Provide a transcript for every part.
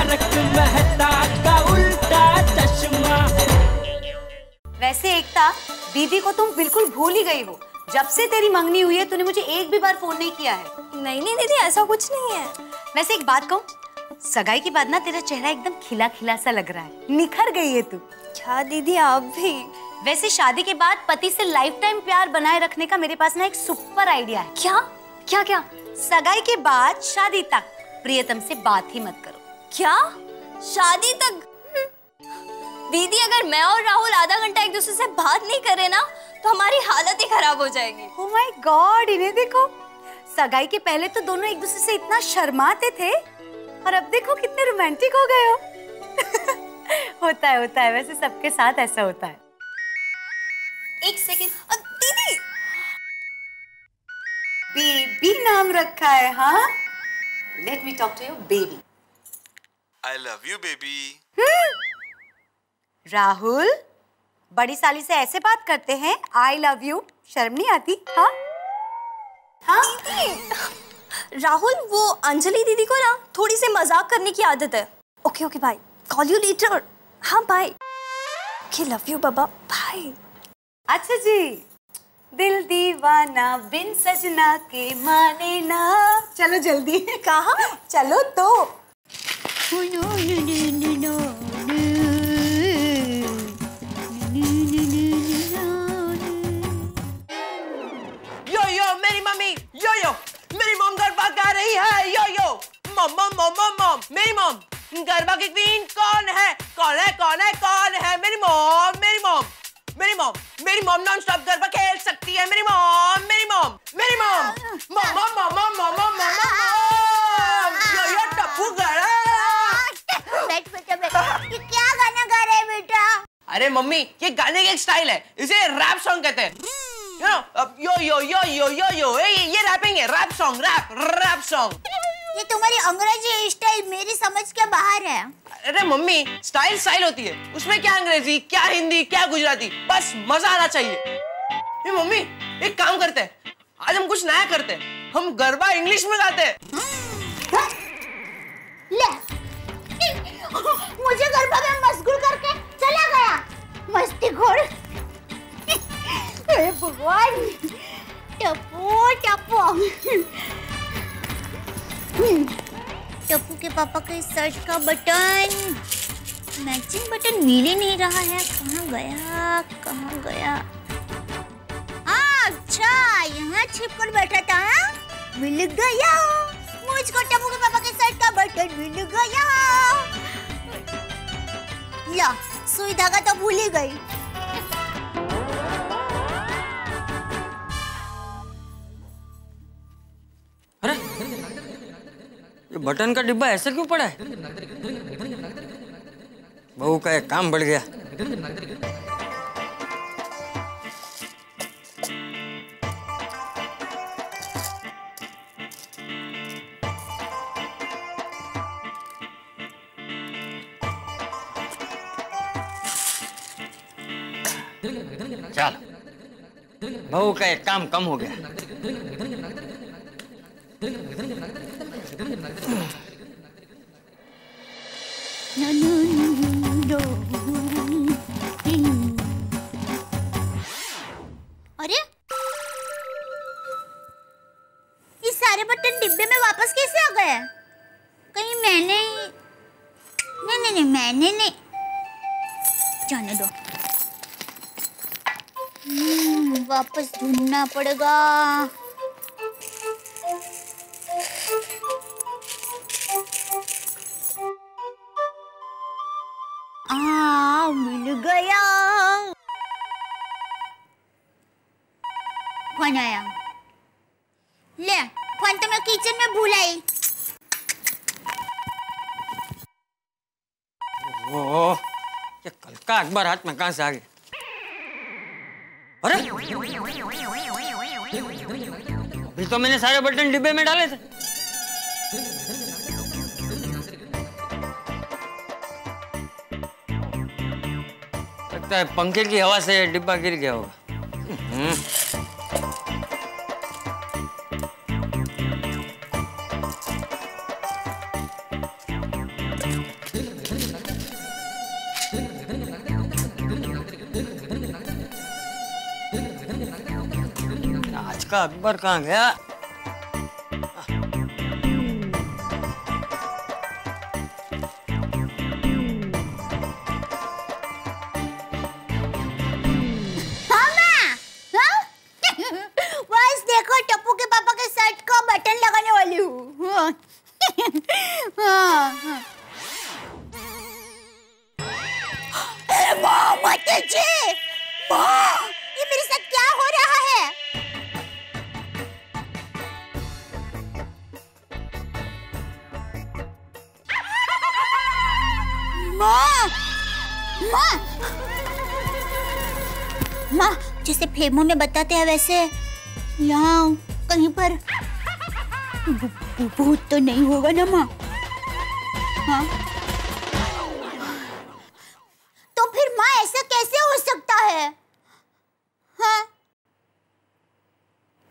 तारक मेहता का उल्टा चश्मा। वैसे एकता, दीदी को तुम बिल्कुल भूल ही गई हो। जब से तेरी मंगनी हुई है तूने मुझे एक भी बार फोन नहीं किया है। नहीं नहीं दीदी, ऐसा कुछ नहीं है। वैसे एक बात कहूँ, सगाई के बाद ना तेरा चेहरा एकदम खिला खिला सा लग रहा है, निखर गई है तू। क्या दीदी आप भी। वैसे शादी के बाद पति से लाइफ टाइम प्यार बनाए रखने का मेरे पास ना एक सुपर आइडिया है। क्या क्या क्या? सगाई के बाद शादी तक प्रियतम से बात ही मत करो। क्या? शादी तक? दीदी अगर मैं और राहुल आधा घंटा एक दूसरे से बात नहीं करे ना तो हमारी हालत ही खराब हो जाएगी। ओह माय गॉड, इन्हें देखो। सगाई के पहले तो दोनों एक दूसरे से इतना शर्माते थे और अब देखो कितने रोमांटिक हो गए हो। होता है वैसे सबके साथ ऐसा होता है। एक सेकंड दीदी। बेबी नाम रखा है? हाँ, let me talk to your baby. I love you, baby. Rahul, बड़ी साली से ऐसे बात करते हैं? आई लव यू, शर्म नहीं आती? हाँ हाँ दीदी, राहुल वो अंजलि दीदी को ना थोड़ी सी मजाक करने की आदत है। Okay okay bye, call you later. हाँ बाय। ओके लव यू बाबा, बाय। अच्छा जी, दिल दीवाना बिन सजना के माने ना। चलो जल्दी। कहाँ? चलो तो। यो यो मेरी मम्मी, यो यो मेरी मॉम गरबा गा रही है। Yo yo mom mom mom mom mom, मेरी मॉम गरबा की क्वीन कौन है? कौन है कौन है कौन है? मेरी मॉम, मेरी मॉम, मेरी मॉम, मेरी मॉम नॉन स्टॉप गरबा खेल सकती है। मेरी मॉम, मेरी मॉम, मेरी mom, mom mom mom mom mom mom mom. Yo yo Tappu Gada. बैठ बेटा बैठ। ये क्या गाना गा रहे हैं बेटा? अरे मम्मी, ये गाने का एक स्टाइल है, इसे रैप सॉन्ग कहते हैं। यो यो यो यो यो यो, ये रैपिंग है, रैप सॉन्ग, रैप सॉन्ग। ये तुम्हारी अंग्रेजी स्टाइल मेरी समझ के बाहर है। अरे मम्मी, स्टाइल होती है, उसमें क्या अंग्रेजी, क्या हिंदी, क्या गुजराती, बस मजा आना चाहिए। ये मम्मी, एक काम करते हैं, आज हम कुछ नया करते हैं, हम गरबा इंग्लिश में गाते हैं। ले, मुझे गरबा में मशगूल करके चला गया मस्तीखोर। अरे भगवान, टप्पू टप्पू। टप्पू के पापा के सर्च का बटन, मैचिंग बटन मिल ही नहीं रहा है। कहाँ गया कहाँ गया? अच्छा, यहाँ छिप कर बैठा था। मिल गया मुझको, टप्पू के पापा के सर्च का बटन मिल गया। ला, सुई धागा तो भूल ही गई। अरे ये बटन का डिब्बा ऐसे क्यों पड़ा है? बहू का एक काम बढ़ गया। चल, बहू का एक काम कम हो गया। अरे, ये सारे बटन डिब्बे में वापस कैसे आ गए? कहीं मैंने नहीं मैंने नहीं। जाने दो, वापस ढूंढना पड़ेगा। मिल गया। फोन आया। ले, फोन तो मैं किचन में भूल आई। ओह, ये कल का अखबार हाथ में कहां से आ गया? अरे, अभी तो मैंने सारे बटन डिब्बे में डाले थे। लगता है पंखे की हवा से डिब्बा गिर गया होगा। इसका अकबर कहाँ गया? बस देखो टप्पू के पापा के शर्ट को बटन लगाने वाली हूँ। ये मेरे साथ क्या हो रहा है? माँ, माँ, माँ, जैसे फिल्मों में बताते हैं वैसे यहाँ कहीं पर भूत तो नहीं होगा ना माँ? हाँ? तो फिर माँ ऐसा कैसे हो सकता है? हाँ?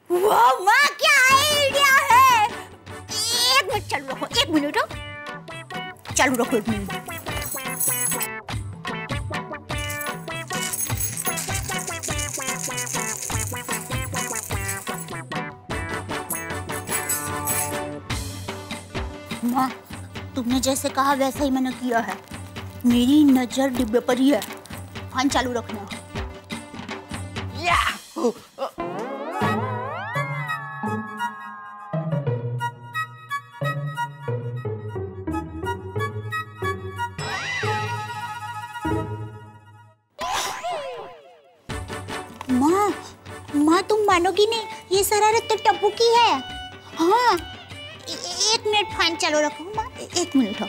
वाह माँ, क्या आइडिया है! एक मिनट चालू रखो, एक मिनट चालू रखो, एक मिनट। माँ, तुमने जैसे कहा वैसा ही मैंने किया है। मेरी नजर डिब्बे पर ही है। फैन चालू रखना। माँ, माँ तुम मानोगी नहीं, ये शरारत तो टप्पू की है। हाँ, एक मिनट फैन चालू रखो माँ, एक मिनट। हो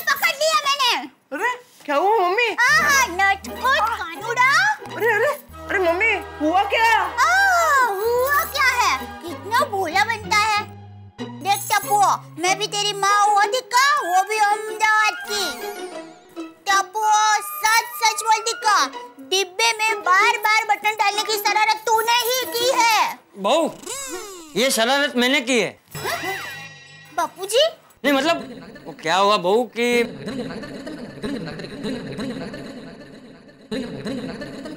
पकड़ लिया मैंने। अरे क्या हुआ मम्मी? हाँ, नटखट कानूड़ा। अरे मम्मी, हुआ क्या? हुआ क्या है? कितना भोला बनता है। देख टप्पू, मैं भी तेरी माँ हुआ दिक्का, वो भी अहमदाबाद की। टप्पू सच सच बोल दिक्का, डिब्बे में बार बार बटन डालने की शरारत तूने ही की है। बहू, ये शरारत मैंने की है। बापूजी? नहीं मतलब वो क्या हुआ बहू कि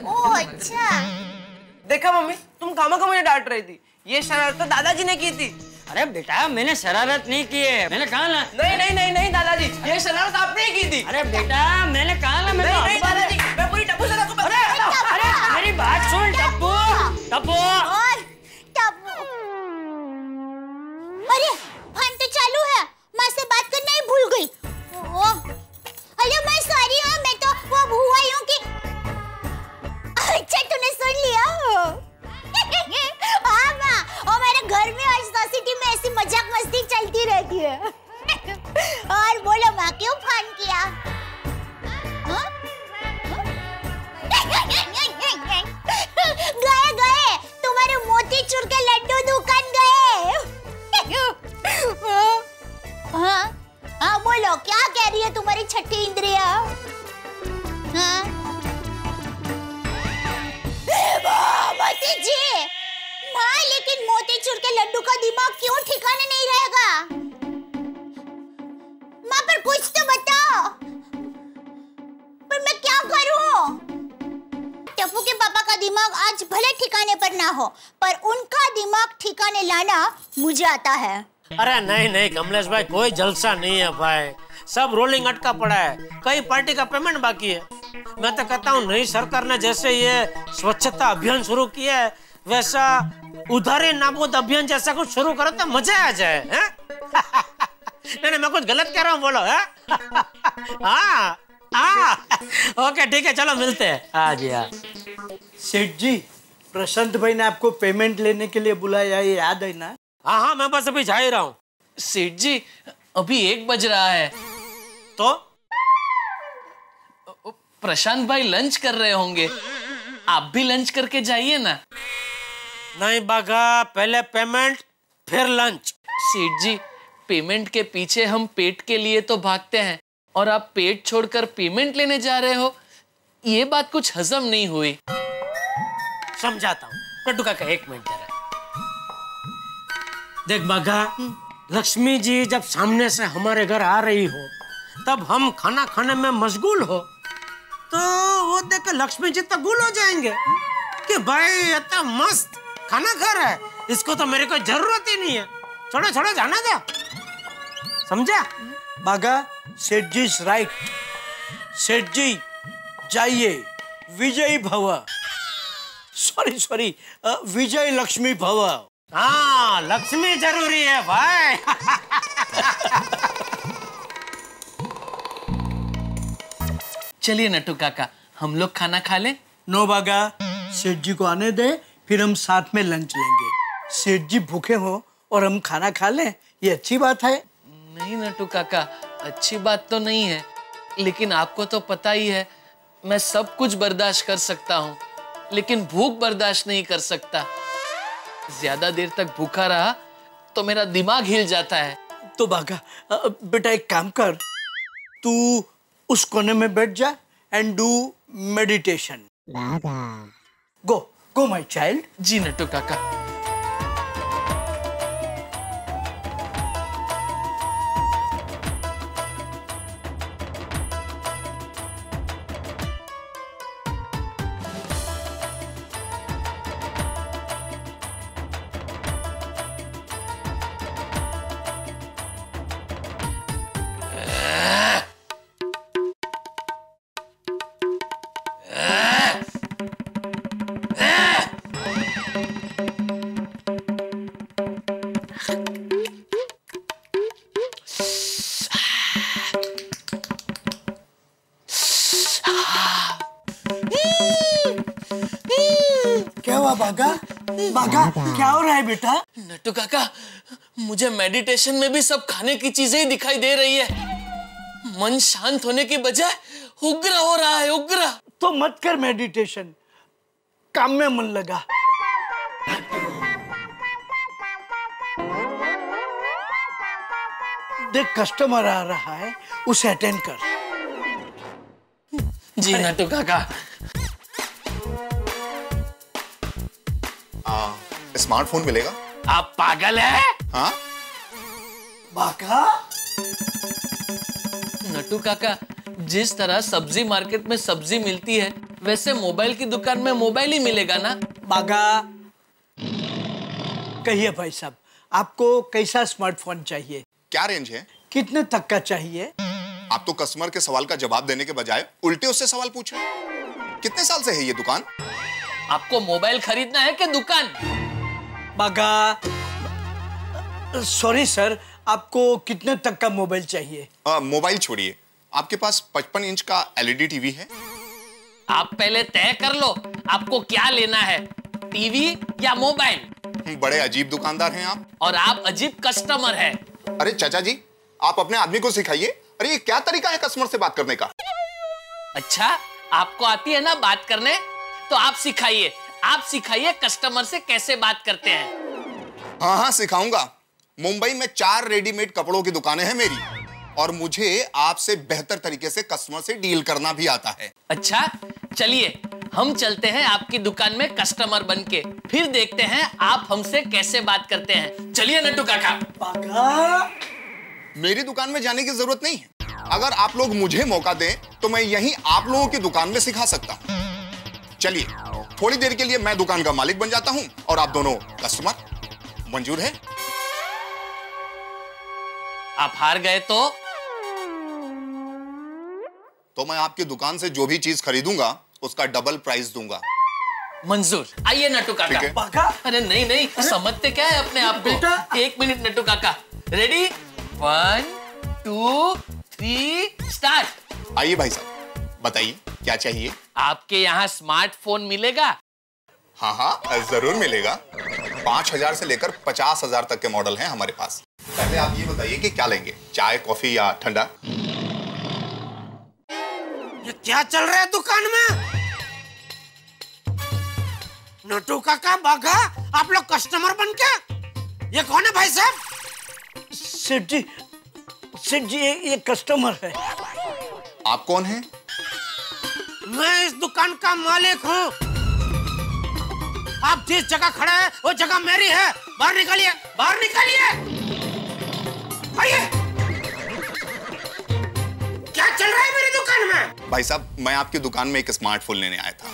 ओह अच्छा। देखा मम्मी, तुम खामा मुझे डांट रही थी। ये शरारत तो दादाजी ने की थी। अरे बेटा, मैंने शरारत नहीं की है। मैंने कहा ना। नहीं दादाजी, ये शरारत आपने ही की थी। अरे बेटा, मैंने कहा ना। नहीं दादाजी, मैं पूरी टप्पू से आपको बता रहा हूं। अरे मेरी बात सुन टप्पू। टप्पू, अरे फैन तो चालू है। माँ से बात करना ही भूल गई। अरे मैं सॉरी हूँ, मैं तो वो भूआ ही हूँ कि। अच्छा तूने सुन लिया। हाँ माँ, और मेरे घर में और सोसाइटी में ऐसी मजाक मस्ती चलती रहती है। और बोलो माँ, क्यों फोन किया? गए तुम्हारे मोतीचूर के लड्डू दुकान गए। हाँ बोलो, क्या कह रही है तुम्हारी छठी इंद्रिया? हाँ मोती जी, माँ लेकिन मोतीचूर के लड्डू का दिमाग क्यों ठिकाने नहीं रहेगा? माँ पर कुछ तो बताओ। पर मैं क्या करूं? टप्पू के पापा का दिमाग आज भले ठिकाने पर ना हो, पर उनका दिमाग ठिकाने लाना मुझे आता है। अरे नहीं कमलेश भाई, कोई जलसा नहीं है भाई। सब रोलिंग अटका पड़ा है। कई पार्टी का पेमेंट बाकी है। मैं तो कहता हूँ नई सरकार ने जैसे ये स्वच्छता अभियान शुरू किया है, वैसा उधारी नाबूद अभियान जैसा कुछ शुरू करो तो मजा आ जाए। नहीं मैं कुछ गलत कह रहा हूँ, बोलो। ओके ठीक है, चलो मिलते हैं। हाँ जी हाँ। सेठ जी, प्रशांत भाई ने आपको पेमेंट लेने के लिए बुलाया, ये याद है ना? हाँ मैं बस अभी जा ही रहा हूँ। सेठ जी, अभी 1 बज रहा है। तो प्रशांत भाई लंच कर रहे होंगे, आप भी लंच करके जाइए ना। नहीं बाघा, पहले पेमेंट फिर लंच। सेठ जी, पेमेंट के पीछे हम पेट के लिए तो भागते हैं, और आप पेट छोड़कर पेमेंट लेने जा रहे हो, ये बात कुछ हजम नहीं हुई। समझाता हूँ। कट्टू काका 1 मिनट जरा देख बाघा, लक्ष्मी जी जब सामने से हमारे घर आ रही हो तब हम खाना खाने में मशगूल हो तो वो देख लक्ष्मी जी तो गुल हो जाएंगे कि भाई इतना मस्त खाना खा रहा है, इसको तो मेरे को जरूरत ही नहीं है। छोड़ो छोड़ो, जाना दो, समझा? बागा, सेठ जी इज राइट। सेठ जी जाइए, विजय भव। सॉरी विजय लक्ष्मी भव। हाँ, लक्ष्मी जरूरी है भाई। चलिए नट्टू काका, हम लोग खाना खा लें। नो बागा, सेठ जी को आने दे, फिर हम साथ में लंच लेंगे। सेठ जी भूखे हो और हम खाना खा लें, ये अच्छी बात है। नहीं नट्टू काका, अच्छी बात तो नहीं है, लेकिन आपको तो पता ही है मैं सब कुछ बर्दाश्त कर सकता हूँ, लेकिन भूख बर्दाश्त नहीं कर सकता। ज्यादा देर तक भूखा रहा तो मेरा दिमाग हिल जाता है। तो बागा बेटा एक काम कर, तू उस कोने में बैठ जा and do meditation. Go my child. जी नट्टू काका। क्या हुआ बागा? बागा क्या हो रहा है बेटा? नट्टू काका, मुझे मेडिटेशन में भी सब खाने की चीजें ही दिखाई दे रही है। मन शांत होने की बजाय उग्र हो रहा है, उग्र। तो मत कर मेडिटेशन, काम में मन लगा। देख कस्टमर आ रहा है, उसे अटेंड कर। जी नट्टू काका। स्मार्टफोन मिलेगा? आप पागल है? हाँ? बागा? नट्टू काका, जिस तरह सब्जी मार्केट में सब्जी मिलती है, वैसे मोबाइल की दुकान में मोबाइल ही मिलेगा ना? बागा, कहिए भाई साहब, आपको कैसा स्मार्टफोन चाहिए? क्या रेंज है? कितने तक का चाहिए? आप तो कस्टमर के सवाल का जवाब देने के बजाय उल्टे उससे सवाल पूछ रहे हैं। कितने साल से है ये दुकान? आपको मोबाइल खरीदना है कि दुकान? बागा, सॉरी सर, आपको कितने तक का मोबाइल चाहिए? मोबाइल छोड़िए, आपके पास 55 इंच का एलईडी टीवी है? आप पहले तय कर लो, आपको क्या लेना है, टीवी या मोबाइल? बड़े अजीब दुकानदार हैं आप। और आप अजीब कस्टमर हैं। अरे चाचा जी, आप अपने आदमी को सिखाइए। अरे ये क्या तरीका है कस्टमर से बात करने का? अच्छा, आपको आती है ना बात करने, तो आप सिखाइए। आप सिखाइए कस्टमर से कैसे बात करते हैं। हाँ सिखाऊंगा। मुंबई में 4 रेडीमेड कपड़ों की दुकानें हैं मेरी, और मुझे आपसे बेहतर तरीके से कस्टमर से डील करना भी आता है। अच्छा, चलिए हम चलते हैं आपकी दुकान में कस्टमर बनके, फिर देखते हैं आप हमसे कैसे बात करते हैं। चलिए नट्टू काका। बागा, मेरी दुकान में जाने की जरूरत नहीं है। अगर आप लोग मुझे मौका दें तो मैं यहीं आप लोगों की दुकान में सिखा सकता हूं। चलिए, थोड़ी देर के लिए मैं दुकान का मालिक बन जाता हूं और आप दोनों कस्टमर। मंजूर है? आप हार गए तो मैं आपकी दुकान से जो भी चीज खरीदूंगा उसका डबल प्राइस दूंगा। मंजूर। आइए नट्टू काका। बागा, अरे नहीं नहीं, समझते क्या है अपने आप को। एक मिनट नट्टू काका। रेडी? 1 2 3 स्टार्ट। आइए भाई साहब, बताइए क्या चाहिए? आपके यहाँ स्मार्टफोन मिलेगा? हाँ जरूर मिलेगा। 5000 से लेकर 50,000 तक के मॉडल हैं हमारे पास। पहले आप ये बताइए कि क्या लेंगे, चाय, कॉफी या ठंडा? ये क्या चल रहा है दुकान में? नट्टू काका, बागा, आप लोग कस्टमर बन के? ये कौन है भाई साहब? सेठ जी ये कस्टमर है। आप कौन हैं? मैं इस दुकान का मालिक हूँ। आप जिस जगह खड़े हैं वो जगह मेरी है। बाहर निकलिए, बाहर निकलिए। आइए। चल रहा है मेरी दुकान में? भाई साहब, मैं आपकी दुकान में एक स्मार्टफोन लेने आया था,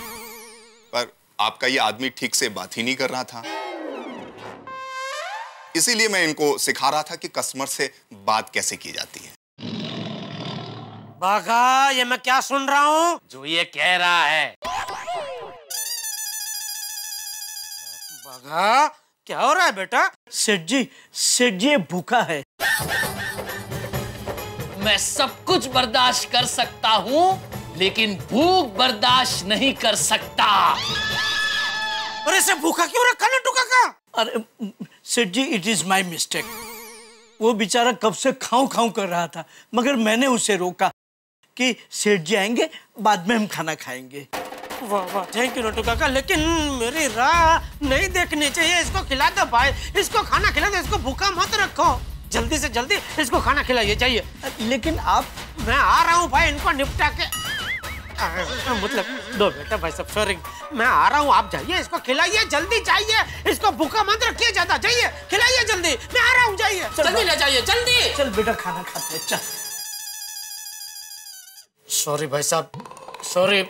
पर आपका ये आदमी ठीक से बात ही नहीं कर रहा था। इसीलिए मैं इनको सिखा रहा था कि कस्टमर से बात कैसे की जाती है। बाघा, ये मैं क्या सुन रहा हूँ जो ये कह रहा है? बाघा, क्या हो रहा है बेटा? सेठ जी ये भूखा है। मैं सब कुछ बर्दाश्त कर सकता हूँ, लेकिन भूख बर्दाश्त नहीं कर सकता। और इसे भूखा क्यों रखा नट्टू काका? अरे सेठ जी, इट इज माई मिस्टेक। वो बेचारा कब से खाऊं खाऊं कर रहा था, मगर मैंने उसे रोका कि सेठ जी आएंगे, बाद में हम खाना खाएंगे। वाह वाह, थैंक यू नट्टू काका, लेकिन मेरी राह नहीं देखनी चाहिए। इसको खिला दो भाई, इसको खाना खिला दो, इसको भूखा मत रखो। जल्दी से जल्दी इसको खाना खिलाइए चाहिए। लेकिन आप, मैं आ रहा हूँ भाई, इनको निपटा के। मतलब दो बेटा भाई सब, सॉरी, मैं आ रहा हूँ, आप जाइए, इसको खिलाइए, जल्दी जाइए, इसको भूखा मत रखिए ज्यादा, जाइए खिलाइए जल्दी, मैं आ रहा हूँ, जाइए जल्दी ले जाइए, जल्दी। चल बेटा, खाना खाते हैं, चल। सॉरी भाई साहब, सॉरी,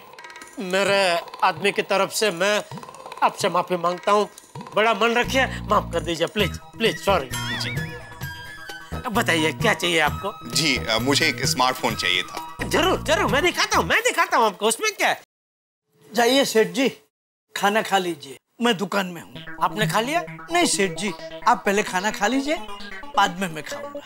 मेरे आदमी की तरफ से मैं आपसे माफी मांगता हूँ। बड़ा मन रखिए, माफ कर दीजिए प्लीज प्लीज, सॉरी। बताइए क्या चाहिए आपको? जी, मुझे एक स्मार्टफोन चाहिए था। जरूर जरूर, मैं दिखाता हूँ आपको, उसमें क्या है। जाइए सेठ जी, खाना खा लीजिए, मैं दुकान में हूँ। आपने खा लिया? नहीं सेठ जी, आप पहले खाना खा लीजिए, बाद में मैं खाऊंगा।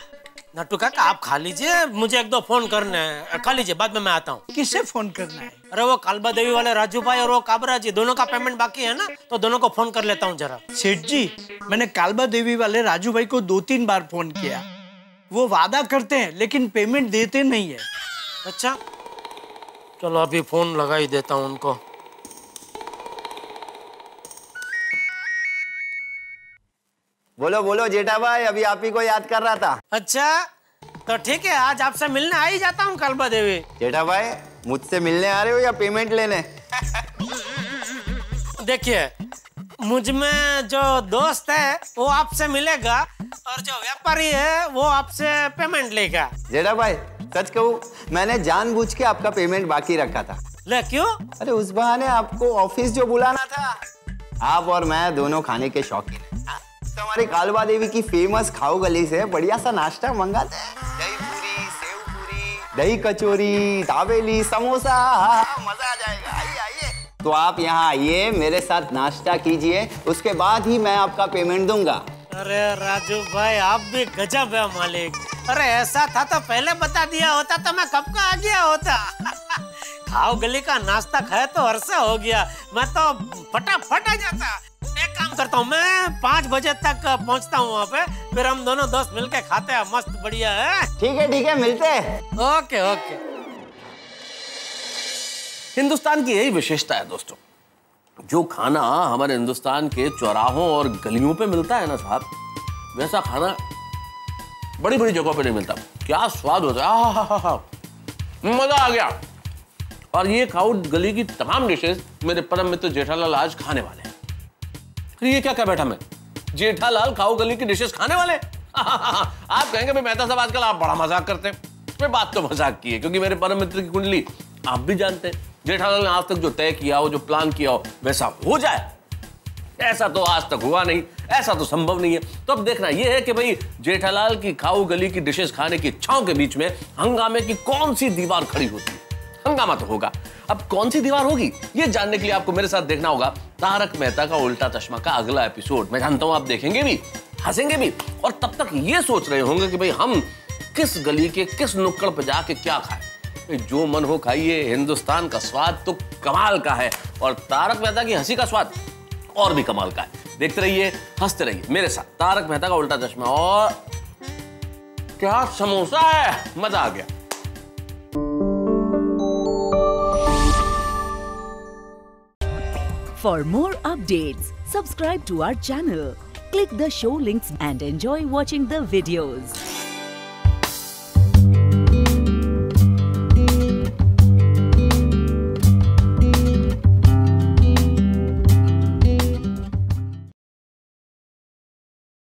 नट्टू काका, आप खा लीजिए, मुझे एक दो फोन करने हैं, खा लीजिए, बाद में मैं आता हूँ। किसे फोन करना है? अरे वो कालबा देवी वाले राजू भाई और वो काबरा जी, दोनों का पेमेंट बाकी है ना, तो दोनों को फोन कर लेता हूँ जरा। सेठ जी, मैंने कालबा देवी वाले राजू भाई को 2-3 बार फोन किया। वो वादा करते हैं लेकिन पेमेंट देते नहीं है। अच्छा, चलो अभी फोन लगा ही देता हूँ उनको। बोलो बोलो जेठा भाई, अभी आप ही को याद कर रहा था। अच्छा, तो ठीक है, आज आपसे मिलने आ ही जाता हूँ कालबा देवी। जेठा भाई, मुझसे मिलने आ रहे हो या पेमेंट लेने? देखिए, मुझ में जो दोस्त है वो आपसे मिलेगा और जो व्यापारी है वो आपसे पेमेंट लेगा। जेठा भाई, सच कहूँ, मैंने जानबूझ के आपका पेमेंट बाकी रखा था। ले क्यों? अरे उस बहाने आपको ऑफिस जो बुलाना था, आप और मैं दोनों खाने के शौकीन हैं। तो हमारी कालबा देवी की फेमस खाओ गली से बढ़िया सा नाश्ता मंगाते हैं। दही पूरी, सेव पूरी, दही कचौरी, दाबेली, समोसा, मजा आ जाएगा। आइए आइए। तो आप यहाँ आइए, मेरे साथ नाश्ता कीजिए, उसके बाद ही मैं आपका पेमेंट दूंगा। अरे राजू भाई, आप भी गजब है मालिक। अरे ऐसा था तो पहले बता दिया होता तो मैं कब का आ गया होता। खाओ गली का नाश्ता खाया तो अरसा हो गया, मैं तो फटाफट आ जाता। एक काम करता हूँ, मैं 5 बजे तक पहुँचता हूँ वहाँ पे, फिर हम दोनों दोस्त मिलके खाते हैं, मस्त बढ़िया है। ठीक है, मिलते हैं। Okay okay. हिंदुस्तान की यही विशेषता है दोस्तों, जो खाना हमारे हिंदुस्तान के चौराहों और गलियों पे मिलता है ना साहब, वैसा खाना बड़ी बड़ी जगहों पे नहीं मिलता। क्या स्वाद होता है, मजा आ गया। और ये खाओ गली की तमाम डिशेस मेरे परम मित्र जेठालाल आज खाने वाले हैं। ये क्या बैठा मैं, जेठालाल खाओ गली की डिशेस खाने वाले? आप कहेंगे भाई मेहता साहब आजकल आप बड़ा मजाक करते हैं। मैं बात तो मजाक की है, क्योंकि मेरे परम मित्र की कुंडली आप भी जानते हैं। जेठालाल ने आज तक जो तय किया हो, जो प्लान किया हो, वैसा हो जाए, ऐसा तो आज तक हुआ नहीं, ऐसा तो संभव नहीं है। तो अब देखना यह है कि भाई जेठालाल की खाओ गली की डिशेस खाने की इच्छाओं के बीच में हंगामे की कौन सी दीवार खड़ी होती है। हंगामा तो होगा, अब कौन सी दीवार होगी ये जानने के लिए आपको मेरे साथ देखना होगा तारक मेहता का उल्टा चश्मा का अगला एपिसोड। मैं जानता हूं आप देखेंगे भी, हंसेंगे भी, और तब तक ये सोच रहे होंगे कि भाई हम किस गली के किस नुक्कड़ पे जाके क्या खाएं। जो मन हो खाइए, हिंदुस्तान का स्वाद तो कमाल का है और तारक मेहता की हंसी का स्वाद और भी कमाल का है। देखते रहिए, हंसते रहिए मेरे साथ तारक मेहता का उल्टा चश्मा। और क्या समोसा है, मजा आ गया। For more updates, subscribe to our channel, click the show links and enjoy watching the videos.